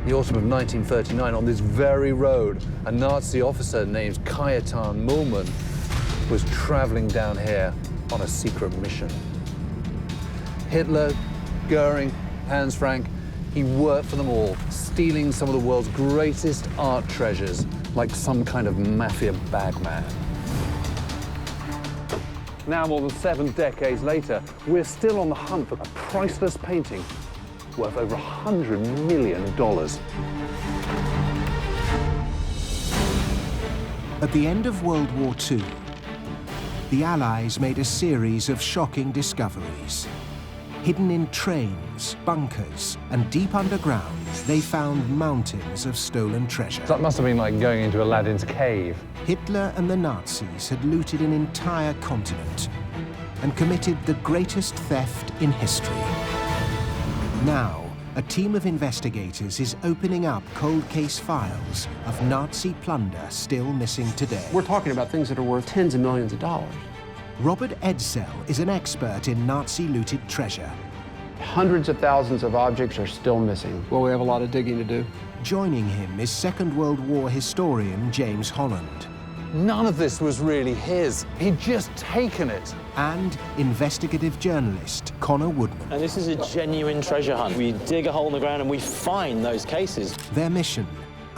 the autumn of 1939, on this very road, a Nazi officer named Cajetan Mühlmann was traveling down here on a secret mission. Hitler, Göring, Hans Frank, he worked for them all, stealing some of the world's greatest art treasures, like some kind of mafia bagman. Now, more than 7 decades later, we're still on the hunt for a priceless painting worth over $100 million. At the end of World War II, the Allies made a series of shocking discoveries. Hidden in trains, bunkers, and deep underground, they found mountains of stolen treasure. That must have been like going into Aladdin's cave. Hitler and the Nazis had looted an entire continent and committed the greatest theft in history. Now, a team of investigators is opening up cold case files of Nazi plunder still missing today. We're talking about things that are worth tens of millions of dollars. Robert Edsell is an expert in Nazi-looted treasure. Hundreds of thousands of objects are still missing. Well, we have a lot of digging to do. Joining him is Second World War historian James Holland. None of this was really his. He'd just taken it. And investigative journalist Connor Woodman. And this is a genuine treasure hunt. We dig a hole in the ground and we find those cases. Their mission,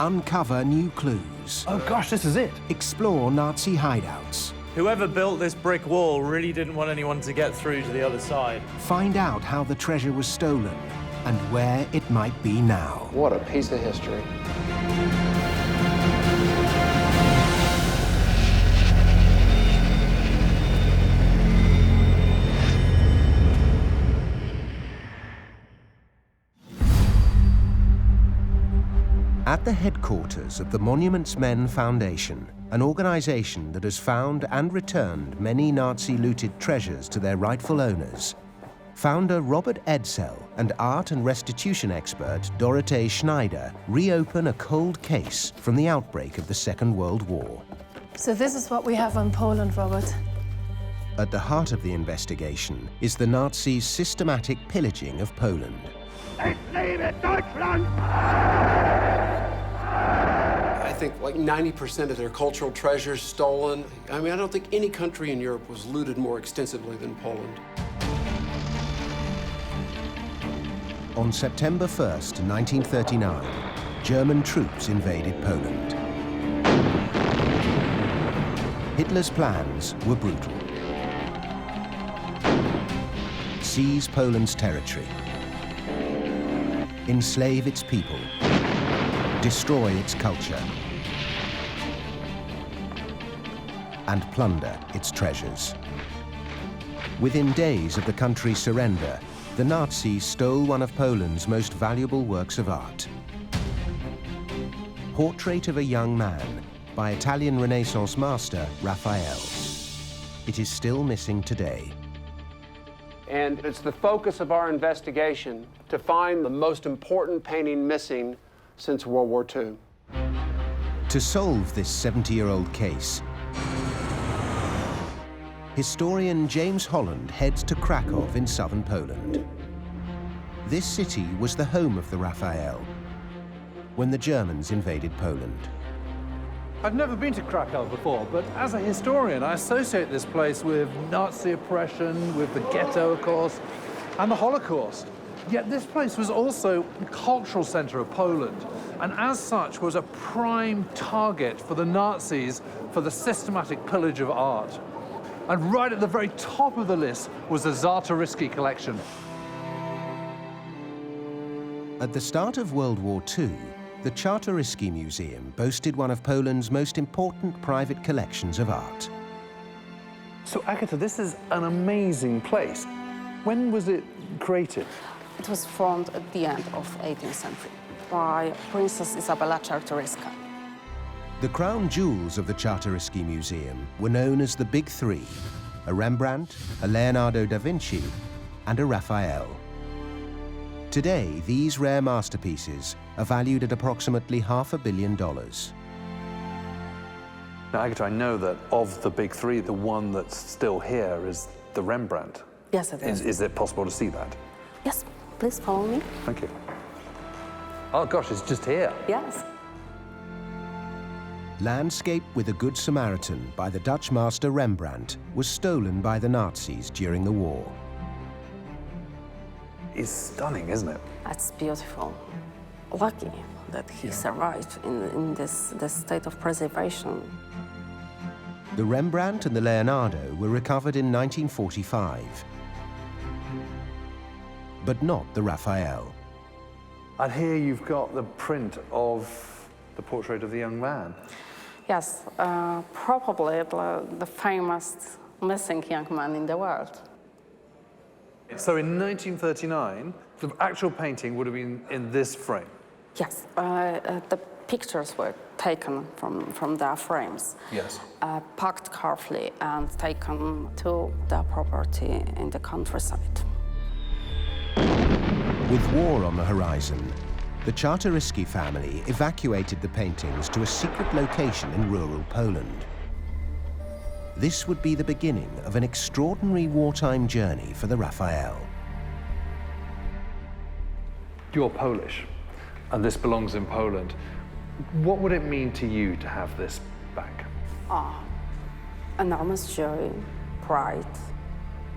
uncover new clues. Oh gosh, this is it. Explore Nazi hideouts. Whoever built this brick wall really didn't want anyone to get through to the other side. Find out how the treasure was stolen and where it might be now. What a piece of history. At the headquarters of the Monuments Men Foundation, an organization that has found and returned many Nazi-looted treasures to their rightful owners, founder Robert Edsell and art and restitution expert Dorothee Schneider reopen a cold case from the outbreak of the Second World War. So this is what we have on Poland, Robert. At the heart of the investigation is the Nazis' systematic pillaging of Poland. Es lebe Deutschland! I think like 90% of their cultural treasures stolen. I mean, I don't think any country in Europe was looted more extensively than Poland. On September 1st, 1939, German troops invaded Poland. Hitler's plans were brutal. Seize Poland's territory, enslave its people, destroy its culture, and plunder its treasures. Within days of the country's surrender, the Nazis stole one of Poland's most valuable works of art. Portrait of a Young Man by Italian Renaissance master Raphael. It is still missing today. And it's the focus of our investigation to find the most important painting missing since World War II. To solve this 70-year-old case, historian James Holland heads to Krakow in southern Poland. This city was the home of the Raphael when the Germans invaded Poland. I've never been to Krakow before, but as a historian, I associate this place with Nazi oppression, with the ghetto, of course, and the Holocaust. Yet this place was also the cultural center of Poland, and as such was a prime target for the Nazis for the systematic pillage of art. And right at the very top of the list was the Czartoryski collection. At the start of World War II, the Czartoryski Museum boasted one of Poland's most important private collections of art. So, Agatha, this is an amazing place. When was it created? It was formed at the end of 18th century by Princess Isabella Czartoryska. The crown jewels of the Czartoryski Museum were known as the Big Three: a Rembrandt, a Leonardo da Vinci, and a Raphael. Today, these rare masterpieces are valued at approximately $500 million. Now, Agatha, I know that of the big three, the one that's still here is the Rembrandt. Yes, it is. Is it possible to see that? Yes, please follow me. Thank you. Oh gosh, it's just here. Yes. Landscape with a Good Samaritan by the Dutch master Rembrandt was stolen by the Nazis during the war. It's stunning, isn't it? That's beautiful. Lucky that he survived in this state of preservation. The Rembrandt and the Leonardo were recovered in 1945, but not the Raphael. And here you've got the print of the portrait of the young man. Yes, probably the famous missing young man in the world. So in 1939, the actual painting would have been in this frame. Yes, the pictures were taken from their frames. Yes. Packed carefully and taken to their property in the countryside. With war on the horizon, the Czartoryski family evacuated the paintings to a secret location in rural Poland. This would be the beginning of an extraordinary wartime journey for the Raphael. You're Polish, and this belongs in Poland. What would it mean to you to have this back? Enormous joy, pride.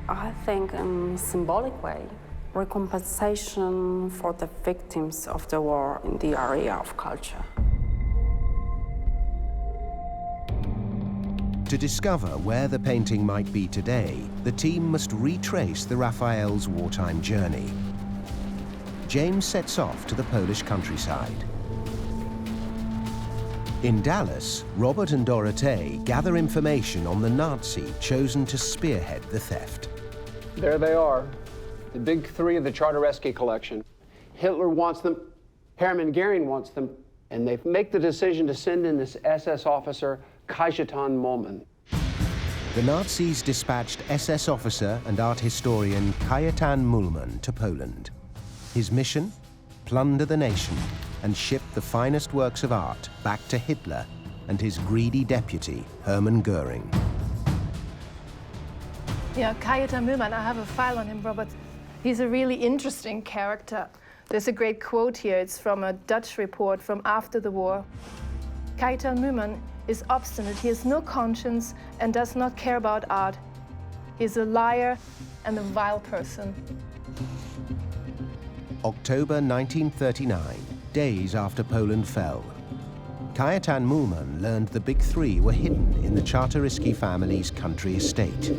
I think in a symbolic way, recompensation for the victims of the war in the area of culture. To discover where the painting might be today, the team must retrace the Raphael's wartime journey. James sets off to the Polish countryside. In Dallas, Robert and Dorothée gather information on the Nazi chosen to spearhead the theft. There they are, the big three of the Czartoryski collection. Hitler wants them, Hermann Göring wants them, and they make the decision to send in this SS officer, Kajetan Mollman. The Nazis dispatched SS officer and art historian Kajetan Mollman to Poland. His mission? Plunder the nation and ship the finest works of art back to Hitler and his greedy deputy, Hermann Göring. Yeah, Kajetan Mollman, I have a file on him, Robert. He's a really interesting character. There's a great quote here. It's from a Dutch report from after the war. Kajetan Mollman is obstinate. He has no conscience and does not care about art. He's a liar and a vile person. October 1939, days after Poland fell. Kajetan Mollman learned the big three were hidden in the Czartoryski family's country estate.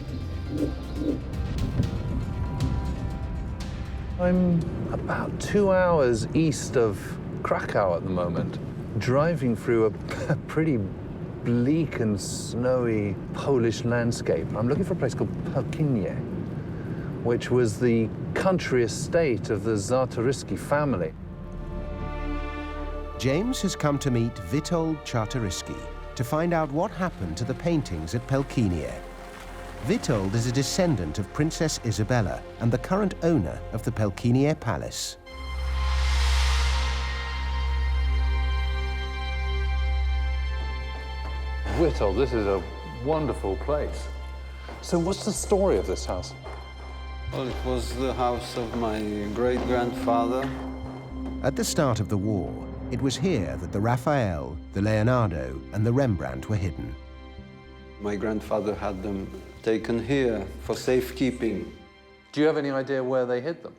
I'm about 2 hours east of Krakow at the moment, driving through a pretty bleak and snowy Polish landscape. I'm looking for a place called Pillaging, which was the country estate of the Czartoryski family. James has come to meet Witold Czartoryski to find out what happened to the paintings at Pillaging. Witold is a descendant of Princess Isabella and the current owner of the Pillaging Palace. Witold, this is a wonderful place. So what's the story of this house? Well, it was the house of my great-grandfather. At the start of the war, it was here that the Raphael, the Leonardo, and the Rembrandt were hidden. My grandfather had them taken here for safekeeping. Do you have any idea where they hid them?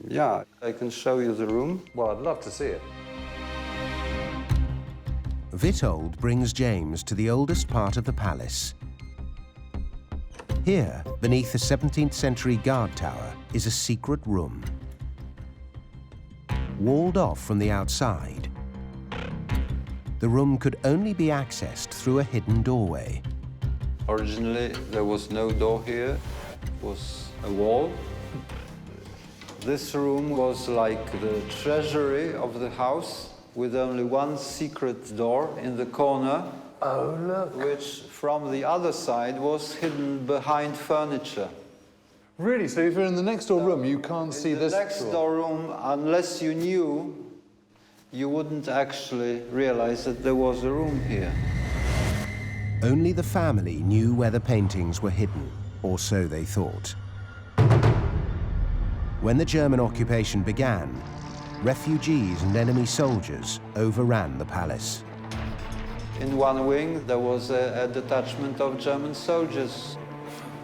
Yeah, I can show you the room. Well, I'd love to see it. Witold brings James to the oldest part of the palace. Here, beneath the 17th century guard tower, is a secret room. Walled off from the outside, the room could only be accessed through a hidden doorway. Originally, there was no door here. It was a wall. This room was like the treasury of the house, with only one secret door in the corner. Oh, look. Which, from the other side, was hidden behind furniture. Really? So if you're in the next door room, you can't see this In the next door room, unless you knew, you wouldn't actually realize that there was a room here. Only the family knew where the paintings were hidden, or so they thought. When the German occupation began, refugees and enemy soldiers overran the palace. In one wing, there was a detachment of German soldiers.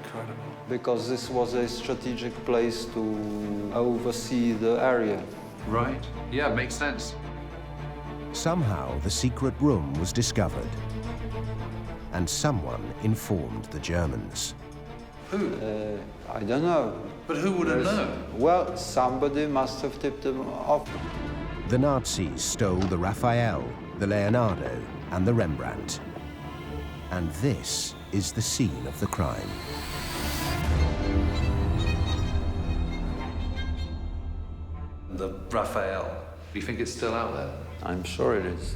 Incredible. Because this was a strategic place to oversee the area. Right. Yeah, makes sense. Somehow, the secret room was discovered, and someone informed the Germans. Who? I don't know. But who would have known? Well, somebody must have tipped them off. The Nazis stole the Raphael, the Leonardo, and the Rembrandt. And this is the scene of the crime. The Raphael. Do you think it's still out there? I'm sure it is.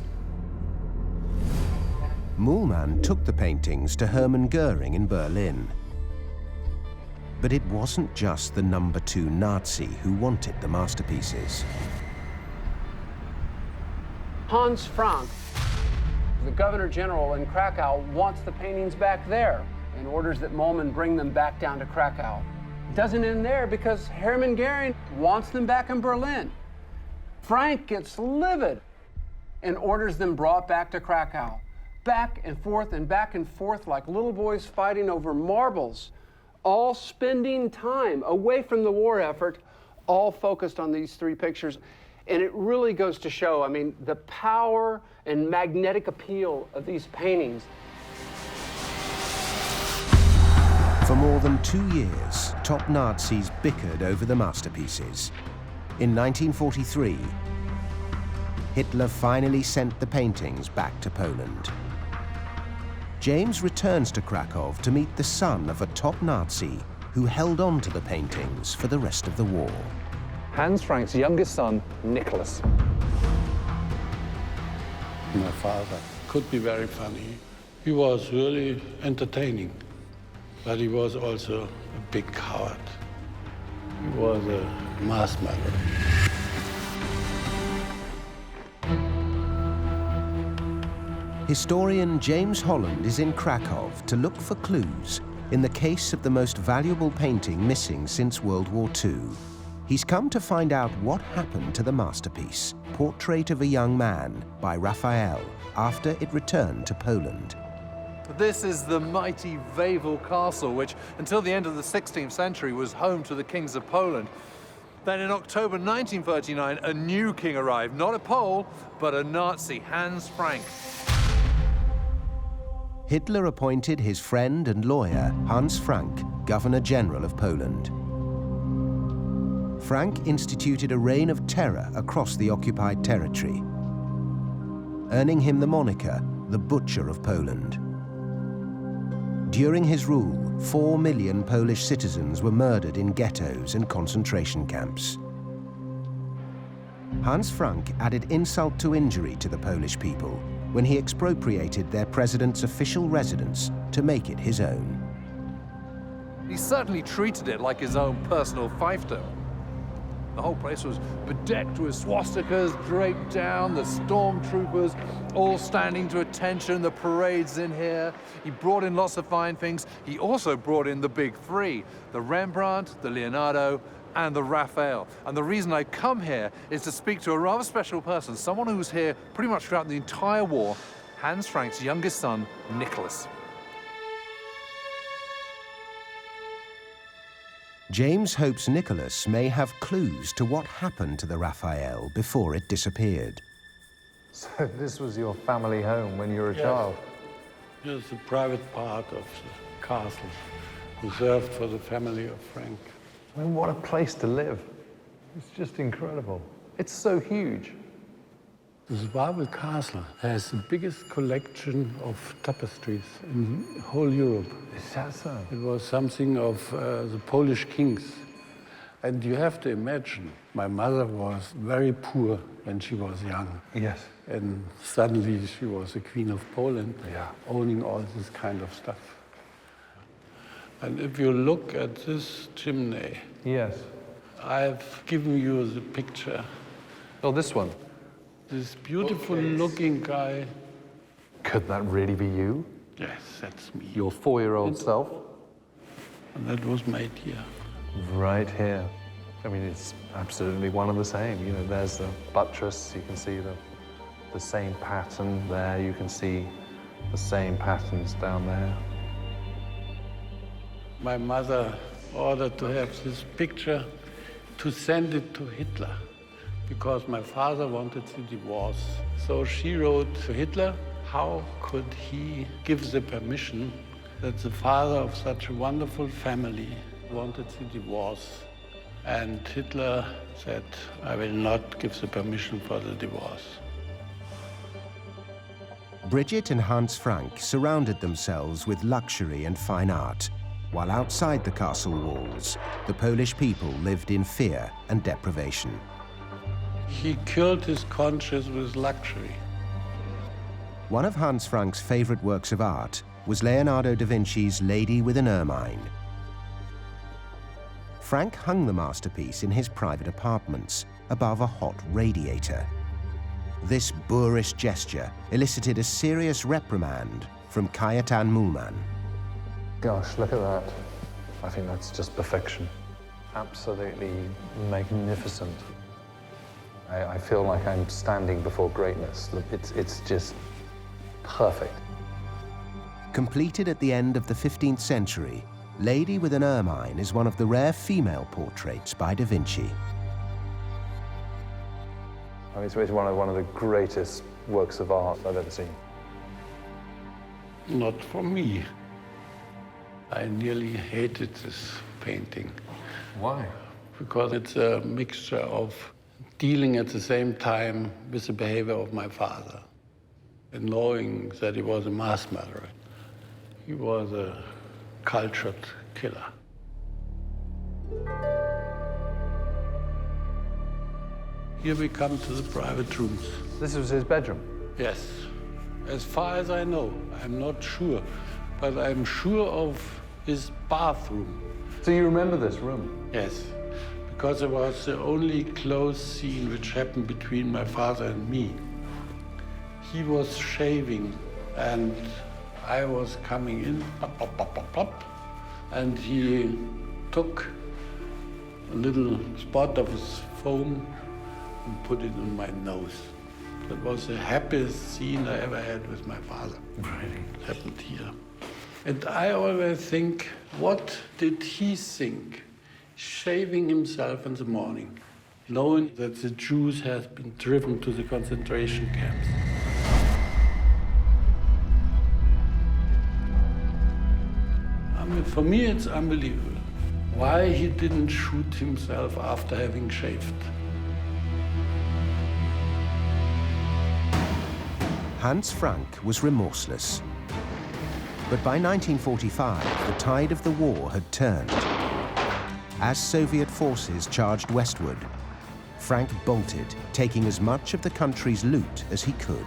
Muhlmann took the paintings to Hermann Göring in Berlin. But it wasn't just the number 2 Nazi who wanted the masterpieces. Hans Frank, the Governor General in Krakow, wants the paintings back there and orders that Muhlmann bring them back down to Krakow. It doesn't end there because Hermann Göring wants them back in Berlin. Frank gets livid and orders them brought back to Krakow. Back and forth like little boys fighting over marbles, all spending time away from the war effort, all focused on these 3 pictures. And it really goes to show, I mean, the power and magnetic appeal of these paintings. For more than 2 years, top Nazis bickered over the masterpieces. In 1943, Hitler finally sent the paintings back to Poland. James returns to Krakow to meet the son of a top Nazi who held on to the paintings for the rest of the war. Hans Frank's youngest son, Nicholas. My father could be very funny. He was really entertaining, but he was also a big coward. He was a mass murderer. Historian James Holland is in Krakow to look for clues in the case of the most valuable painting missing since World War II. He's come to find out what happened to the masterpiece, Portrait of a Young Man by Raphael, after it returned to Poland. This is the mighty Wawel Castle, which until the end of the 16th century was home to the kings of Poland. Then in October 1939, a new king arrived, not a Pole, but a Nazi, Hans Frank. Hitler appointed his friend and lawyer, Hans Frank, Governor General of Poland. Frank instituted a reign of terror across the occupied territory, earning him the moniker, the Butcher of Poland. During his rule, 4 million Polish citizens were murdered in ghettos and concentration camps. Hans Frank added insult to injury to the Polish people when he expropriated their president's official residence to make it his own. He certainly treated it like his own personal fiefdom. The whole place was bedecked with swastikas draped down, the stormtroopers all standing to attention, the parade's in here. He brought in lots of fine things. He also brought in the big 3, the Rembrandt, the Leonardo, and the Raphael. And the reason I come here is to speak to a rather special person, someone who was here pretty much throughout the entire war, Hans Frank's youngest son, Nicholas. James hopes Nicholas may have clues to what happened to the Raphael before it disappeared. So this was your family home when you were a child? It's a private part of the castle, reserved for the family of Frank. I mean, what a place to live. It's just incredible. It's so huge. The WWII castle has the biggest collection of tapestries in whole Europe. Is that so? It was something of the Polish kings. And you have to imagine, my mother was very poor when she was young. Yes. And suddenly she was the Queen of Poland, owning all this kind of stuff. And if you look at this chimney, yes, I've given you the picture. Oh, this one? This beautiful looking guy. Could that really be you? Yes, that's me. Your 4-year-old self? And that was made here. Right here. I mean, it's absolutely one and the same. You know, there's the buttress, you can see the same pattern there, you can see the same patterns down there. My mother ordered to have this picture to send it to Hitler because my father wanted the divorce. So she wrote to Hitler, how could he give the permission that the father of such a wonderful family wanted the divorce? And Hitler said, I will not give the permission for the divorce. Bridget and Hans Frank surrounded themselves with luxury and fine art, while outside the castle walls, the Polish people lived in fear and deprivation. He killed his conscience with luxury. One of Hans Frank's favorite works of art was Leonardo da Vinci's Lady with an Ermine. Frank hung the masterpiece in his private apartments above a hot radiator. This boorish gesture elicited a serious reprimand from Cajetan Mühlmann. Gosh, look at that. I think that's just perfection. Absolutely magnificent. I feel like I'm standing before greatness. Look, it's just perfect. Completed at the end of the 15th century, Lady with an Ermine is one of the rare female portraits by da Vinci. I mean, it's one of the greatest works of art I've ever seen. Not for me. I nearly hated this painting. Why? Because it's a mixture of dealing at the same time with the behavior of my father and knowing that he was a mass murderer. He was a cultured killer. Here we come to the private rooms. This was his bedroom? Yes. As far as I know, I'm not sure, but I'm sure of his bathroom. So you remember this room? Yes, because it was the only close scene which happened between my father and me. He was shaving, and I was coming in, pop, pop, pop, pop, pop, and he took a little spot of his foam and put it in my nose. That was the happiest scene I ever had with my father. Really? It happened here. And I always think, what did he think, shaving himself in the morning, knowing that the Jews have been driven to the concentration camps? I mean, for me, it's unbelievable. Why he didn't shoot himself after having shaved. Hans Frank was remorseless. But by 1945, the tide of the war had turned. As Soviet forces charged westward, Frank bolted, taking as much of the country's loot as he could.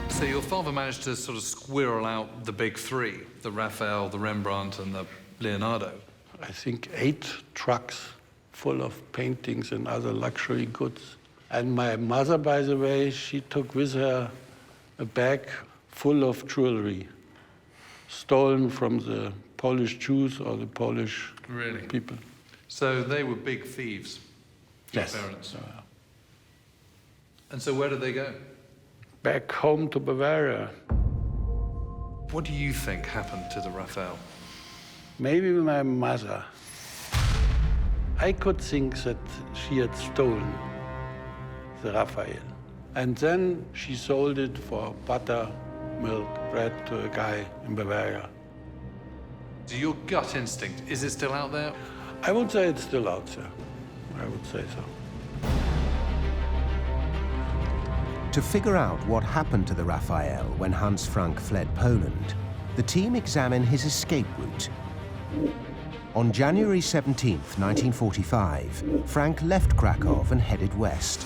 So your father managed to sort of squirrel out the big three, the Raphael, the Rembrandt, and the Leonardo. I think 8 trucks full of paintings and other luxury goods. And my mother, by the way, she took with her a bag full of jewelry, stolen from the Polish Jews or the Polish people. So they were big thieves, your Yes. parents. And so where did they go? Back home to Bavaria. What do you think happened to the Raphael? Maybe my mother. I could think that she had stolen the Raphael. And then she sold it for butter, milk, bread to a guy in Bavaria. So your gut instinct, is it still out there? I would say it's still out there. I would say so. To figure out what happened to the Raphael when Hans Frank fled Poland, the team examined his escape route. On January 17th, 1945, Frank left Krakow and headed west,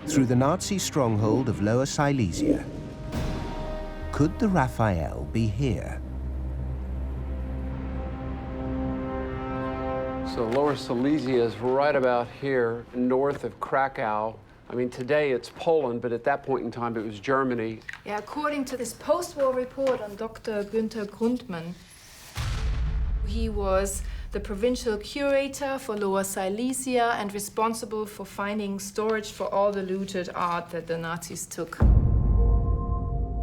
through the Nazi stronghold of Lower Silesia. Could the Raphael be here? So Lower Silesia is right about here, north of Krakow. I mean, today it's Poland, but at that point in time it was Germany. Yeah, according to this post-war report on Dr. Günther Grundmann, he was the provincial curator for Lower Silesia and responsible for finding storage for all the looted art that the Nazis took.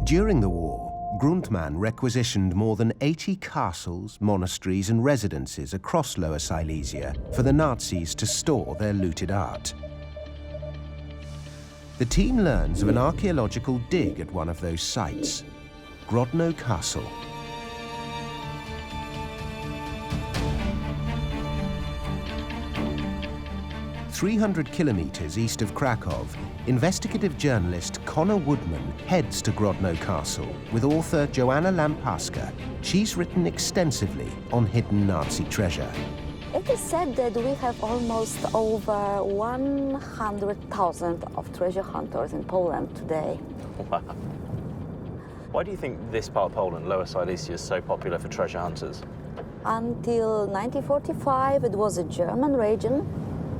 During the war, Grundmann requisitioned more than 80 castles, monasteries and residences across Lower Silesia for the Nazis to store their looted art. The team learns of an archaeological dig at one of those sites, Grodno Castle. "300 kilometers east of Krakow, investigative journalist Connor Woodman heads to Grodno Castle with author Joanna Lampaska. She's written extensively on hidden Nazi treasure. It is said that we have almost over 100,000 of treasure hunters in Poland today. Wow. Why do you think this part of Poland, Lower Silesia, is so popular for treasure hunters? Until 1945, it was a German region.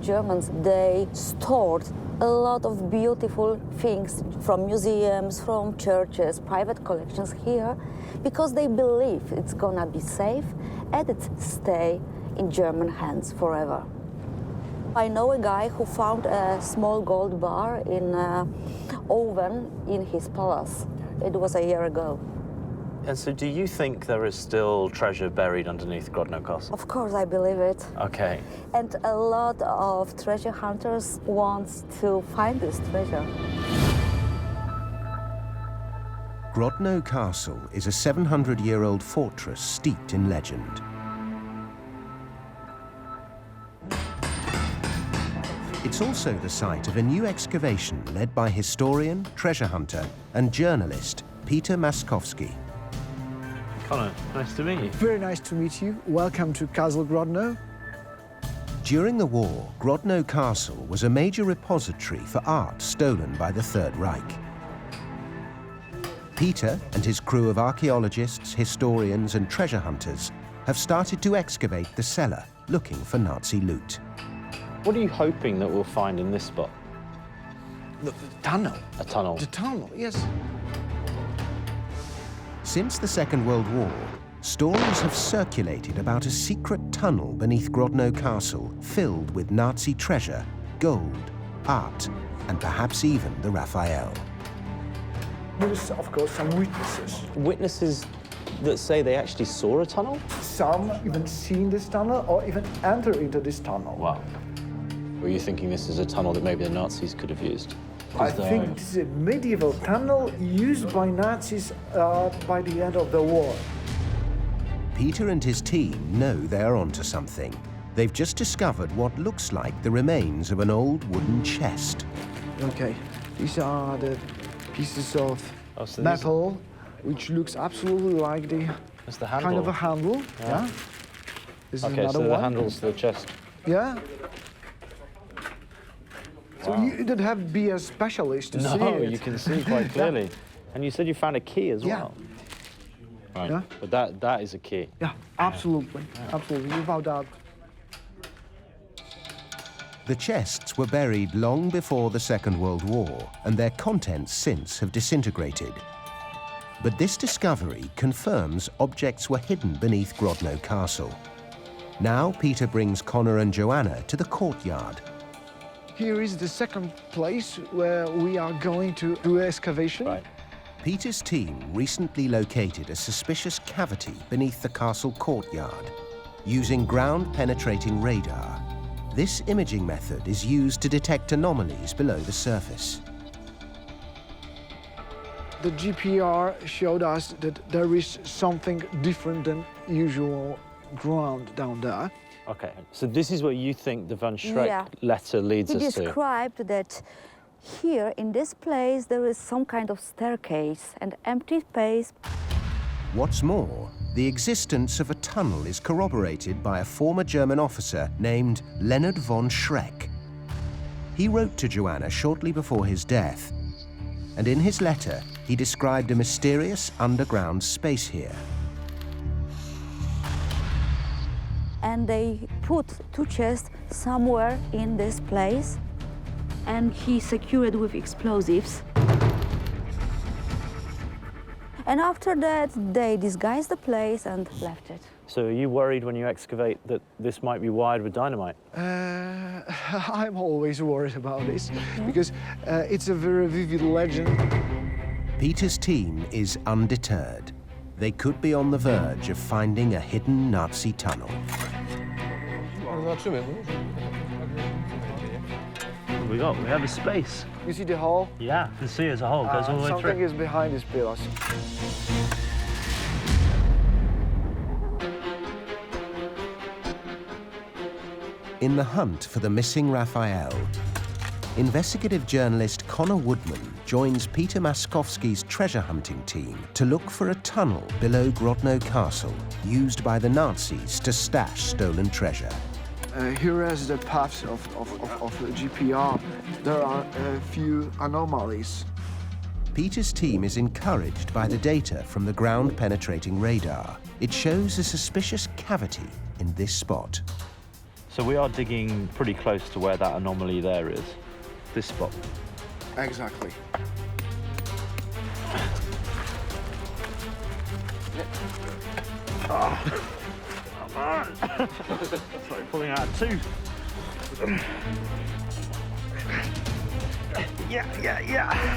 Germans, they stored a lot of beautiful things from museums, from churches, private collections here, because they believe it's gonna be safe and it stay in German hands forever. I know a guy who found a small gold bar in an oven in his palace. It was a year ago. And so do you think there is still treasure buried underneath Grodno Castle? Of course, I believe it. Okay. And a lot of treasure hunters want to find this treasure. Grodno Castle is a 700-year-old fortress steeped in legend. It's also the site of a new excavation led by historian, treasure hunter, and journalist Peter Maskowski. Connor, nice to meet you. Very nice to meet you. Welcome to Castle Grodno. During the war, Grodno Castle was a major repository for art stolen by the Third Reich. Peter and his crew of archaeologists, historians, and treasure hunters have started to excavate the cellar, looking for Nazi loot. What are you hoping that we'll find in this spot? The tunnel. A tunnel? The tunnel, yes. Since the Second World War, stories have circulated about a secret tunnel beneath Grodno Castle filled with Nazi treasure, gold, art, and perhaps even the Raphael. There is, of course, some witnesses. Witnesses that say they actually saw a tunnel? Some even seen this tunnel or even enter into this tunnel. Wow. Were you thinking this is a tunnel that maybe the Nazis could have used? I think this is a medieval tunnel used by Nazis by the end of the war. Peter and his team know they're onto something. They've just discovered what looks like the remains of an old wooden chest. Okay, these are the pieces of metal, which looks absolutely like the kind of a handle. Yeah. This is another so one. the handle's the chest. Yeah. So you don't have to be a specialist to see it. No, you can see quite clearly. Yeah. And you said you found a key as well. Right. Yeah. But that is a key. Yeah, absolutely. Yeah. Absolutely, without doubt. The chests were buried long before the Second World War, and their contents since have disintegrated. But this discovery confirms objects were hidden beneath Grodno Castle. Now Peter brings Connor and Joanna to the courtyard. Here is the second place where we are going to do excavation. Right. Peter's team recently located a suspicious cavity beneath the castle courtyard. Using ground-penetrating radar, this imaging method is used to detect anomalies below the surface. The GPR showed us that there is something different than usual ground down there. Okay, so this is where you think the Van Schreck letter leads us to. He described that here, in this place, there is some kind of staircase and empty space. What's more, the existence of a tunnel is corroborated by a former German officer named Leonard von Schreck. He wrote to Joanna shortly before his death, and in his letter, he described a mysterious underground space here. And they put two chests somewhere in this place, and he secured with explosives. And after that, they disguised the place and left it. So are you worried when you excavate that this might be wired with dynamite? I'm always worried about this because it's a very vivid legend. Peter's team is undeterred. They could be on the verge of finding a hidden Nazi tunnel. What have we got? We have a space. You see the hole? Yeah, the sea as a whole goes all the way through. Something is behind these pillars. In the hunt for the missing Raphael, investigative journalist Connor Woodman joins Peter Maskowski's treasure hunting team to look for a tunnel below Grodno Castle used by the Nazis to stash stolen treasure. Here is the paths of the GPR. There are a few anomalies. Peter's team is encouraged by the data from the ground-penetrating radar. It shows a suspicious cavity in this spot. So we are digging pretty close to where that anomaly there is, this spot. Exactly. Oh. It's like pulling out a tooth. Yeah.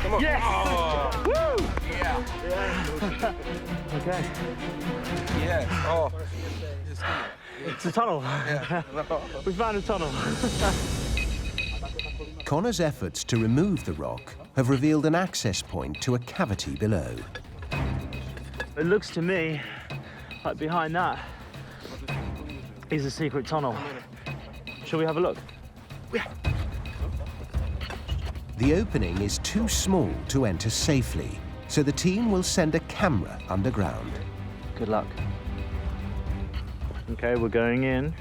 Come on. Yes! Oh. Woo! Yeah. Okay. Yeah. Oh. It's a tunnel. Yeah. We found a tunnel. Connor's efforts to remove the rock have revealed an access point to a cavity below. It looks to me like behind that is a secret tunnel. Shall we have a look? Yeah. The opening is too small to enter safely, so the team will send a camera underground. Good luck. Okay, we're going in.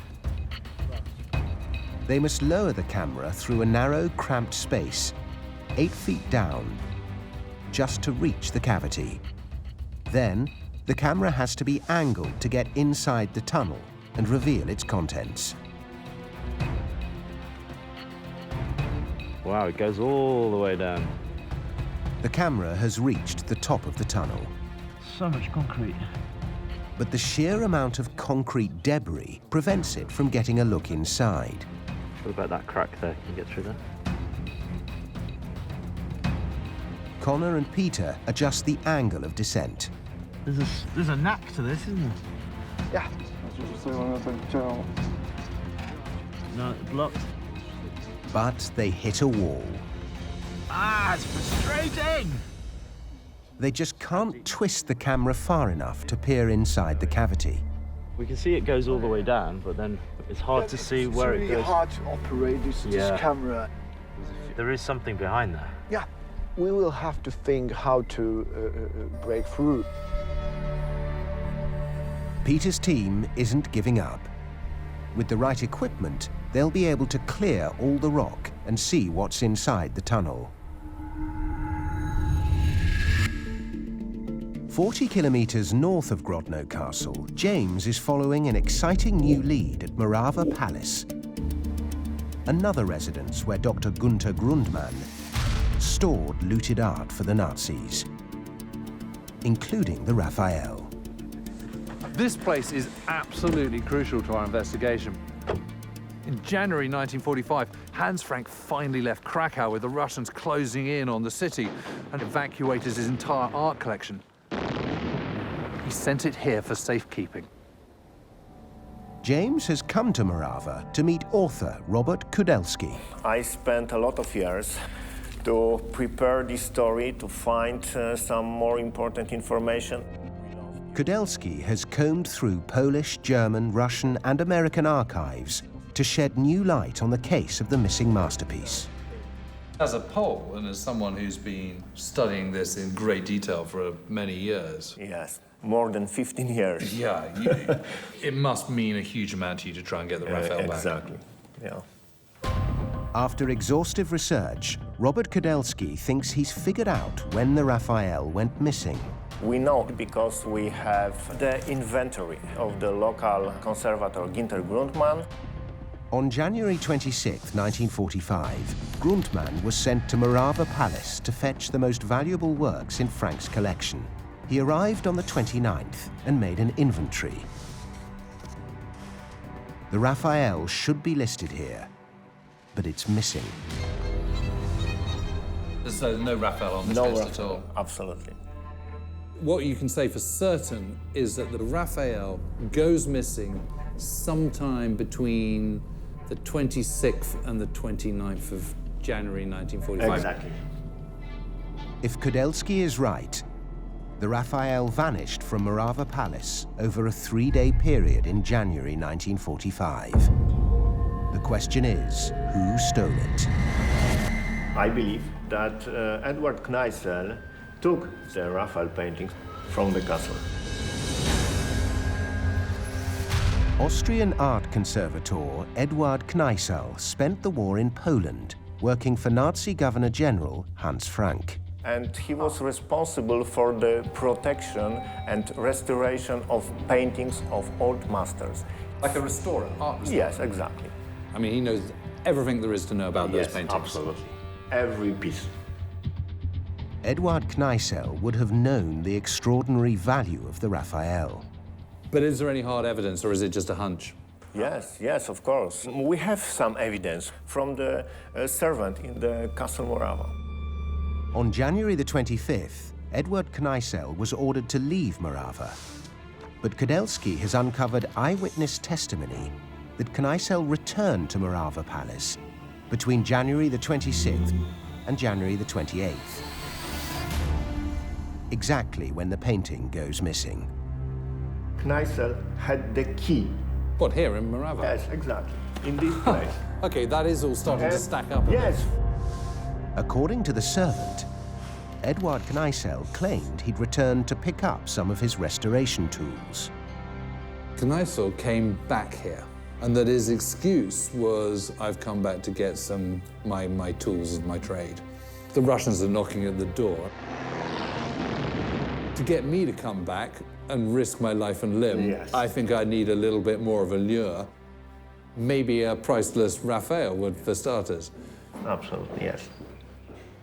They must lower the camera through a narrow, cramped space, 8 feet down, just to reach the cavity. Then, the camera has to be angled to get inside the tunnel and reveal its contents. Wow, it goes all the way down. The camera has reached the top of the tunnel. So much concrete. But the sheer amount of concrete debris prevents it from getting a look inside. What about that crack there? Can you get through there? Connor and Peter adjust the angle of descent. There's a knack to this, isn't there? Yeah. No, it's blocked. But they hit a wall. Ah, it's frustrating! They just can't twist the camera far enough to peer inside the cavity. We can see it goes all the way down, but then it's hard to see where it goes. It's really hard to operate this camera. There is something behind there. Yeah, we will have to think how to break through. Peter's team isn't giving up. With the right equipment, they'll be able to clear all the rock and see what's inside the tunnel. 40 kilometers north of Grodno Castle, James is following an exciting new lead at Morawa Palace, another residence where Dr. Gunther Grundmann stored looted art for the Nazis, including the Raphael. This place is absolutely crucial to our investigation. In January 1945, Hans Frank finally left Krakow with the Russians closing in on the city and evacuated his entire art collection. He sent it here for safekeeping. James has come to Morawa to meet author Robert Kudelski. I spent a lot of years to prepare this story, to find some more important information. Kudelski has combed through Polish, German, Russian, and American archives to shed new light on the case of the missing masterpiece. As a Pole and as someone who's been studying this in great detail for many years. Yes, more than 15 years. Yeah, it must mean a huge amount to you to try and get the Raphael back. Exactly, yeah. After exhaustive research, Robert Kudelski thinks he's figured out when the Raphael went missing. We know because we have the inventory of the local conservator Günther Grundmann. On January 26, 1945, Grundmann was sent to Morawa Palace to fetch the most valuable works in Frank's collection. He arrived on the 29th and made an inventory. The Raphael should be listed here, but it's missing. So no Raphael on this list at all? Absolutely. What you can say for certain is that the Raphael goes missing sometime between the 26th and the 29th of January 1945. Exactly. If Kudelski is right, the Raphael vanished from Morava Palace over a 3-day period in January 1945. The question is, who stole it? I believe that Edward Kneissel took the Raphael paintings from the castle. Austrian art conservator Eduard Kneissel spent the war in Poland, working for Nazi Governor-General Hans Frank. And he was responsible for the protection and restoration of paintings of old masters. Like a restorer, art restorer? Yes, exactly. I mean, he knows everything there is to know about those paintings. Absolutely. Every piece. Eduard Kneissel would have known the extraordinary value of the Raphael. But is there any hard evidence, or is it just a hunch? Yes, of course. We have some evidence from the servant in the Castle Morava. On January the 25th, Eduard Kneissel was ordered to leave Morava. But Kudelski has uncovered eyewitness testimony that Kneissel returned to Morava Palace between January the 26th and January the 28th. Exactly when the painting goes missing. Kneissel had the key. What, here in Morava? Yes, exactly. In this place. Okay, that is all starting to stack up a Yes. bit. According to the servant, Eduard Kneissel claimed he'd returned to pick up some of his restoration tools. Kneissel came back here, and that his excuse was, I've come back to get some my tools of my trade. The Russians are knocking at the door. To get me to come back and risk my life and limb, Yes. I think I need a little bit more of a lure. Maybe a priceless Raphael would, for starters. Absolutely, yes.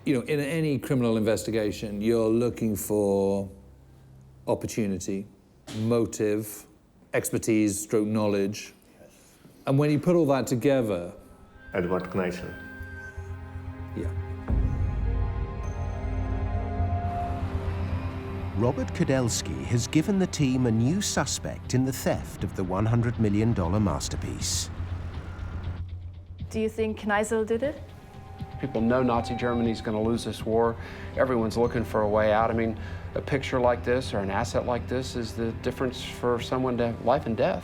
You know, in any criminal investigation, you're looking for opportunity, motive, expertise, stroke knowledge. Yes. And when you put all that together... Edward Kneissel. Yeah. Robert Kudelski has given the team a new suspect in the theft of the $100 million masterpiece. Do you think Kneissel did it? People know Nazi Germany's going to lose this war. Everyone's looking for a way out. I mean, a picture like this or an asset like this is the difference for someone to life and death.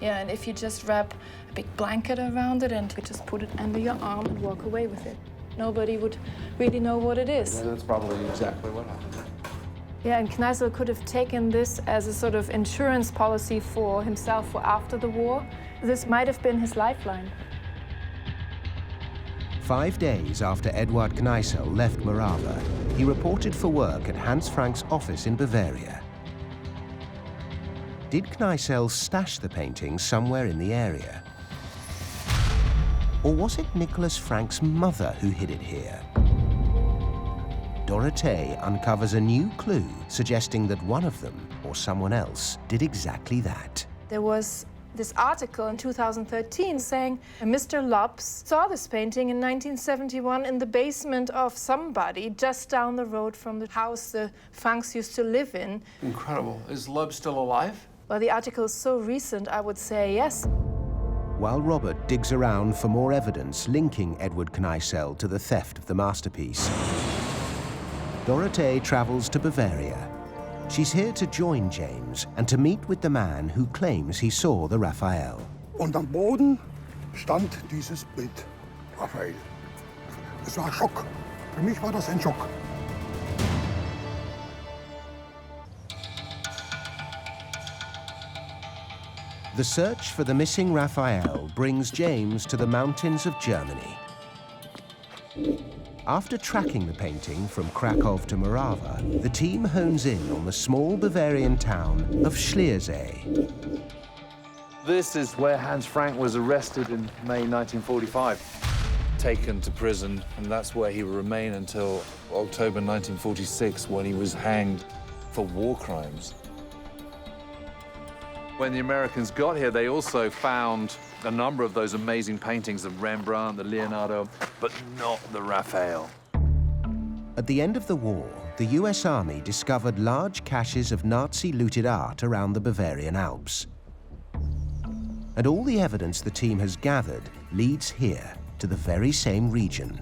Yeah, and if you just wrap a big blanket around it and you just put it under your arm and walk away with it, nobody would really know what it is. And that's probably exactly what happened. Yeah, and Kneissel could have taken this as a sort of insurance policy for himself for after the war. This might have been his lifeline. 5 days after Eduard Kneissel left Morava, he reported for work at Hans Frank's office in Bavaria. Did Kneissel stash the painting somewhere in the area? Or was it Nicholas Frank's mother who hid it here? Dorothée uncovers a new clue suggesting that one of them, or someone else, did exactly that. There was this article in 2013 saying Mr. Lobbs saw this painting in 1971 in the basement of somebody just down the road from the house the Franks used to live in. Incredible. Is Loeb still alive? Well, the article is so recent, I would say yes. While Robert digs around for more evidence linking Edward Kneissel to the theft of the masterpiece, Dorothée travels to Bavaria. She's here to join James and to meet with the man who claims he saw the Raphael. Und am Boden stand dieses Bild, Raphael. Es war ein Schock. Für mich war das ein Schock. The search for the missing Raphael brings James to the mountains of Germany. After tracking the painting from Krakow to Morava, the team hones in on the small Bavarian town of Schliersee. This is where Hans Frank was arrested in May 1945. Taken to prison, and that's where he will remain until October 1946, when he was hanged for war crimes. When the Americans got here, they also found a number of those amazing paintings of Rembrandt, the Leonardo, but not the Raphael. At the end of the war, the US Army discovered large caches of Nazi-looted art around the Bavarian Alps. And all the evidence the team has gathered leads here to the very same region.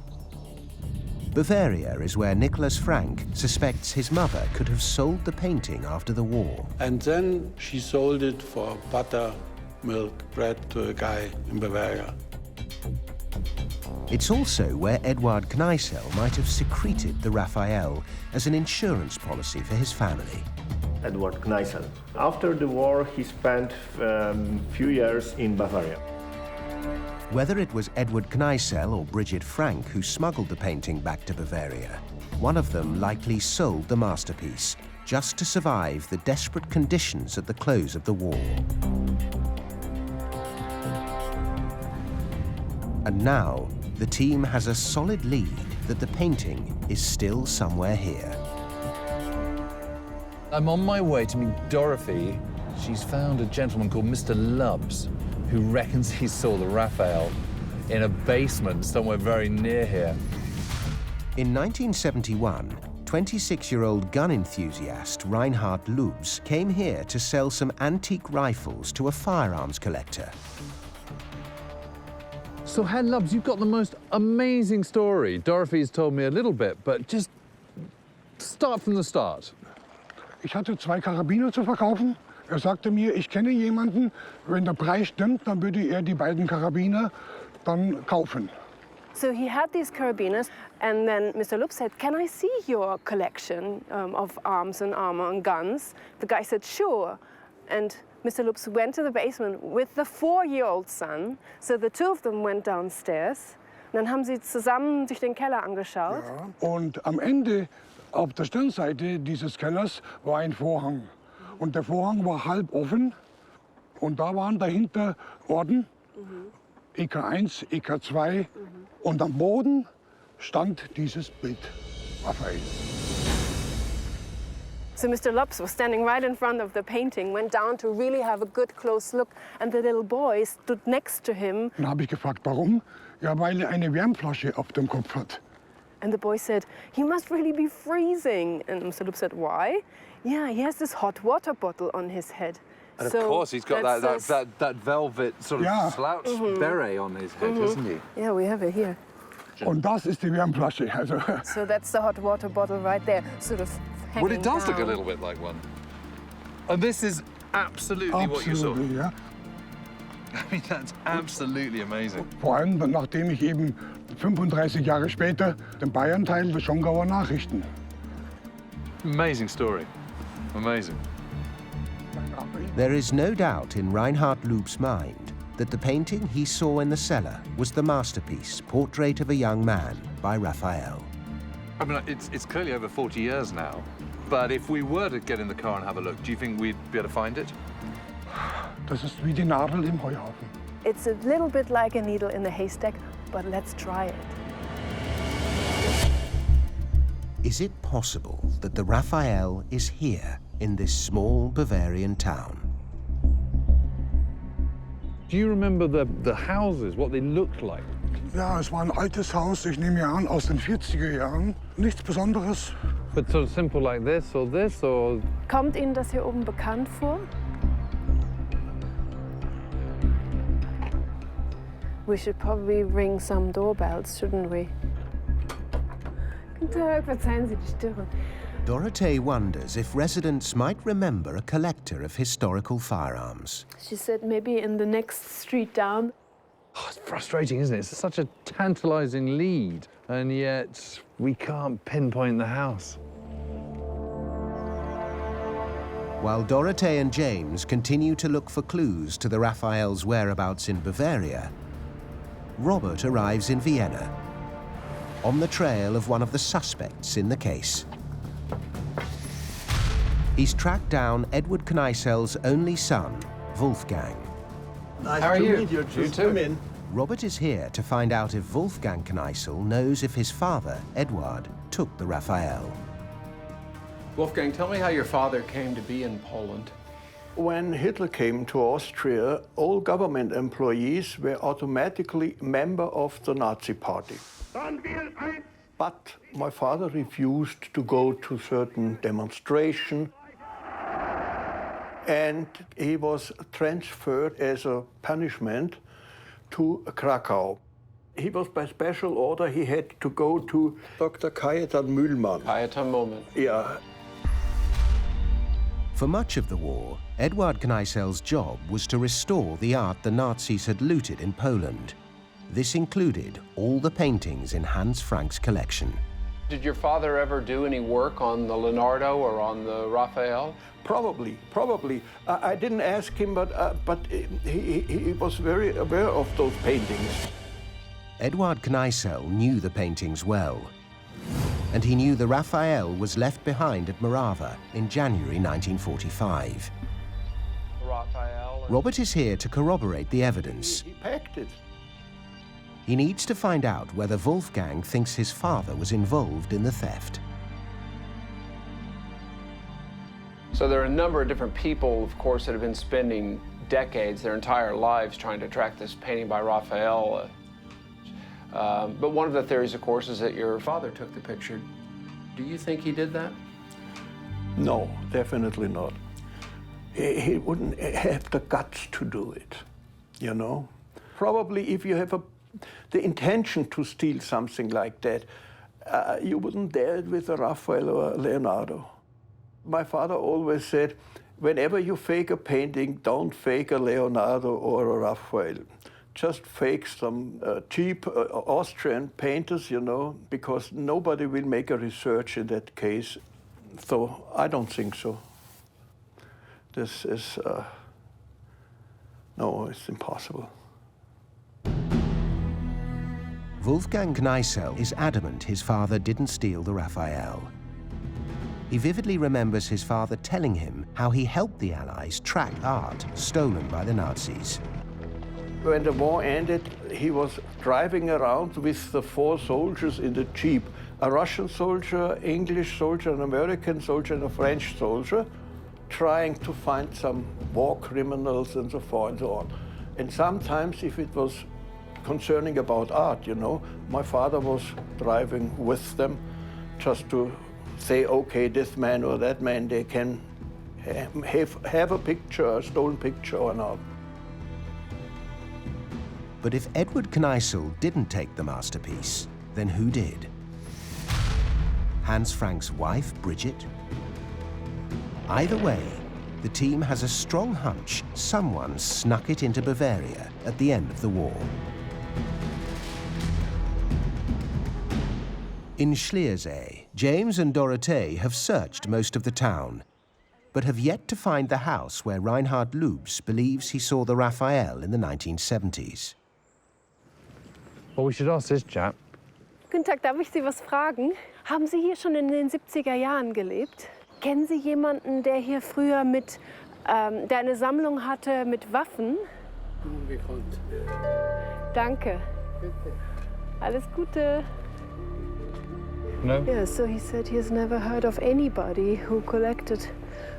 Bavaria is where Nicholas Frank suspects his mother could have sold the painting after the war. And then she sold it for butter, milk, bread to a guy in Bavaria. It's also where Eduard Kneissel might have secreted the Raphael as an insurance policy for his family. Eduard Kneissel. After the war, he spent a few years in Bavaria. Whether it was Eduard Kneissel or Brigitte Frank who smuggled the painting back to Bavaria, one of them likely sold the masterpiece just to survive the desperate conditions at the close of the war. And now, the team has a solid lead that the painting is still somewhere here. I'm on my way to meet Dorothy. She's found a gentleman called Mr. Lubbs, who reckons he saw the Raphael in a basement somewhere very near here. In 1971, 26-year-old gun enthusiast Reinhard Lubbs came here to sell some antique rifles to a firearms collector. So, Herr Lubbs, you've got the most amazing story. Dorothy's told me a little bit, but just start from the start. Ich hatte 2 Karabiner zu verkaufen. Sagte mir, ich kenne jemanden, wenn der Preis stimmt, dann würde die beiden Karabiner dann kaufen. So he had these carabiners, and then Mr. Lubbs said, "Can I see your collection of arms and armor and guns?" The guy said, "Sure." And Mr. Lubbs went to the basement with the 4-year-old son. So the two of them went downstairs. Und dann haben sie zusammen sich den Keller angeschaut. Ja. Und am Ende, auf der Stirnseite dieses Kellers, war ein Vorhang. Und der Vorhang war halb offen. Und da waren dahinter Orden, EK1, EK2. Und am Boden stand dieses Bild, Raphael. So Mr. Lubbs was standing right in front of the painting, went down to really have a good close look, and the little boy stood next to him. Dann habe ich gefragt, warum? Ja, weil er eine Wärmflasche auf dem Kopf hat. And the boy said, "He must really be freezing." And Mr. Lubbs said, "Why?" "Yeah, he has this hot water bottle on his head." And of course, he's got that velvet sort of slouch beret on his head, hasn't he? Yeah, we have it here. Und das ist die Wärmflasche. Also. So that's the hot water bottle right there, sort of hanging Well, it does down. look a little bit like one. And this is absolutely what you saw. Ja. I mean, that's absolutely amazing. Vor allem, nachdem ich eben 35 Jahre später den Bayern-Teil der Schongauer Nachrichten. Amazing story. Amazing. There is no doubt in Reinhard Lubbs' mind that the painting he saw in the cellar was the masterpiece, Portrait of a Young Man, by Raphael. I mean, it's clearly over 40 years now, but if we were to get in the car and have a look, do you think we'd be able to find it? Das ist wie die Nadel im Heuhaufen. It's a little bit like a needle in the haystack, but let's try it. Is it possible that the Raphael is here in this small Bavarian town? Do you remember the houses, what they looked like? Ja, es war ein altes Haus, ich nehme an, aus den 40er Jahren. Nichts Besonderes. But sort of simple like this, or... Kommt Ihnen das hier oben bekannt vor? We should probably ring some doorbells, shouldn't we? Guten Tag, verzeihen Sie die Störung. Dorothée wonders if residents might remember a collector of historical firearms. She said maybe in the next street down. Oh, it's frustrating, isn't it? It's such a tantalizing lead, and yet we can't pinpoint the house. While Dorothée and James continue to look for clues to the Raphael's whereabouts in Bavaria, Robert arrives in Vienna, on the trail of one of the suspects in the case. He's tracked down Eduard Kneissel's only son, Wolfgang. Nice to meet you. You too. Robert is here to find out if Wolfgang Kneissel knows if his father, Eduard, took the Raphael. Wolfgang, tell me how your father came to be in Poland. When Hitler came to Austria, all government employees were automatically member of the Nazi Party. But my father refused to go to certain demonstrations, and he was transferred as a punishment to Krakow. He was by special order, he had to go to Dr. Cajetan Mühlmann. Cajetan Mühlmann. Yeah. For much of the war, Eduard Kneissel's job was to restore the art the Nazis had looted in Poland. This included all the paintings in Hans Frank's collection. Did your father ever do any work on the Leonardo or on the Raphael? Probably. I didn't ask him, but he was very aware of those paintings. Eduard Kneissel knew the paintings well, and he knew the Raphael was left behind at Morava in January 1945. Raphael. Robert is here to corroborate the evidence. He packed it. He needs to find out whether Wolfgang thinks his father was involved in the theft. So there are a number of different people, of course, that have been spending decades, their entire lives, trying to track this painting by Raphael. But one of the theories, of course, is that your father took the picture. Do you think he did that? No, definitely not. He wouldn't have the guts to do it, you know? Probably if you have the intention to steal something like that, you wouldn't dare it with a Raphael or a Leonardo. My father always said, whenever you fake a painting, don't fake a Leonardo or a Raphael. Just fake some cheap Austrian painters, you know, because nobody will make a research in that case. So I don't think so. This is, no, it's impossible. Wolfgang Kneissel is adamant his father didn't steal the Raphael. He vividly remembers his father telling him how he helped the Allies track art stolen by the Nazis. When the war ended, he was driving around with the 4 soldiers in the jeep. A Russian soldier, English soldier, an American soldier, and a French soldier, trying to find some war criminals and so forth and so on. And sometimes, if it was concerning about art, you know, my father was driving with them just to say, okay, this man or that man, they can have a picture, a stolen picture or not. But if Edward Kneissel didn't take the masterpiece, then who did? Hans Frank's wife, Brigitte? Either way, the team has a strong hunch someone snuck it into Bavaria at the end of the war. In Schliersee, James and Dorothee have searched most of the town, but have yet to find the house where Reinhard Lubs believes he saw the Raphael in the 1970s. Well, we should ask this chap. Guten Tag, darf ich Sie was fragen? Haben Sie hier schon in den 70er Jahren gelebt? Kennen Sie jemanden, der hier früher der eine Sammlung hatte mit Waffen? Unbekannt. Danke. Alles Gute. No? Yeah, so he said he has never heard of anybody who collected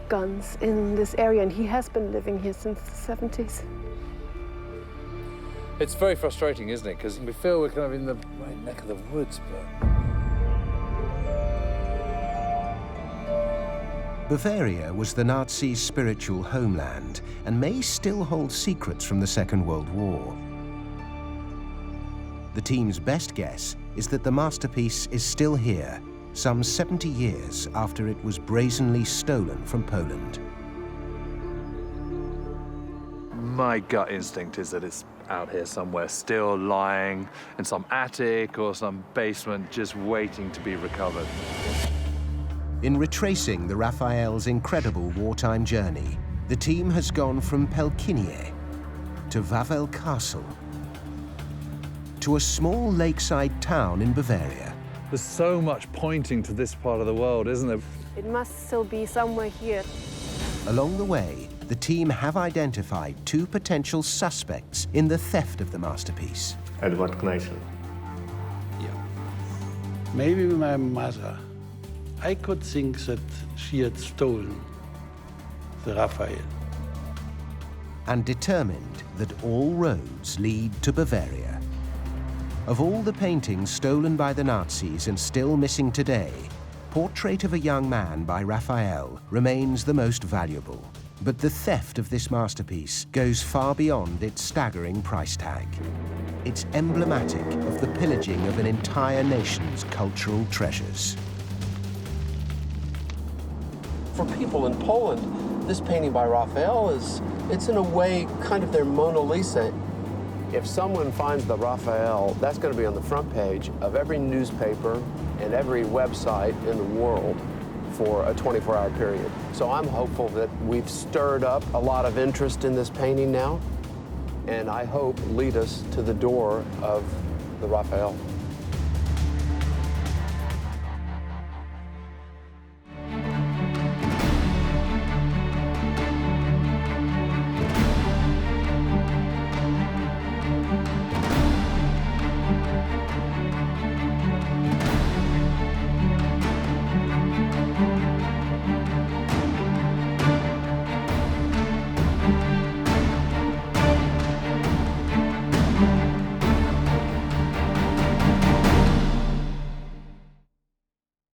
guns in this area, and he has been living here since the 70s. It's very frustrating, isn't it? Because we feel we're kind of in the right neck of the woods, but... Bavaria was the Nazis' spiritual homeland and may still hold secrets from the Second World War. The team's best guess is that the masterpiece is still here, some 70 years after it was brazenly stolen from Poland. My gut instinct is that it's out here somewhere, still lying in some attic or some basement, just waiting to be recovered. In retracing the Raphael's incredible wartime journey, the team has gone from Pelkinie to Wawel Castle to a small lakeside town in Bavaria. There's so much pointing to this part of the world, isn't there? It must still be somewhere here. Along the way, the team have identified 2 potential suspects in the theft of the masterpiece. Edward Kneissel. Yeah. Maybe my mother. I could think that she had stolen the Raphael. and determined that all roads lead to Bavaria. Of all the paintings stolen by the Nazis and still missing today, Portrait of a Young Man by Raphael remains the most valuable. But the theft of this masterpiece goes far beyond its staggering price tag. It's emblematic of the pillaging of an entire nation's cultural treasures. For people in Poland, this painting by Raphael it's in a way kind of their Mona Lisa. If someone finds the Raphael, that's going to be on the front page of every newspaper and every website in the world for a 24-hour period. So I'm hopeful that we've stirred up a lot of interest in this painting now, and I hope lead us to the door of the Raphael.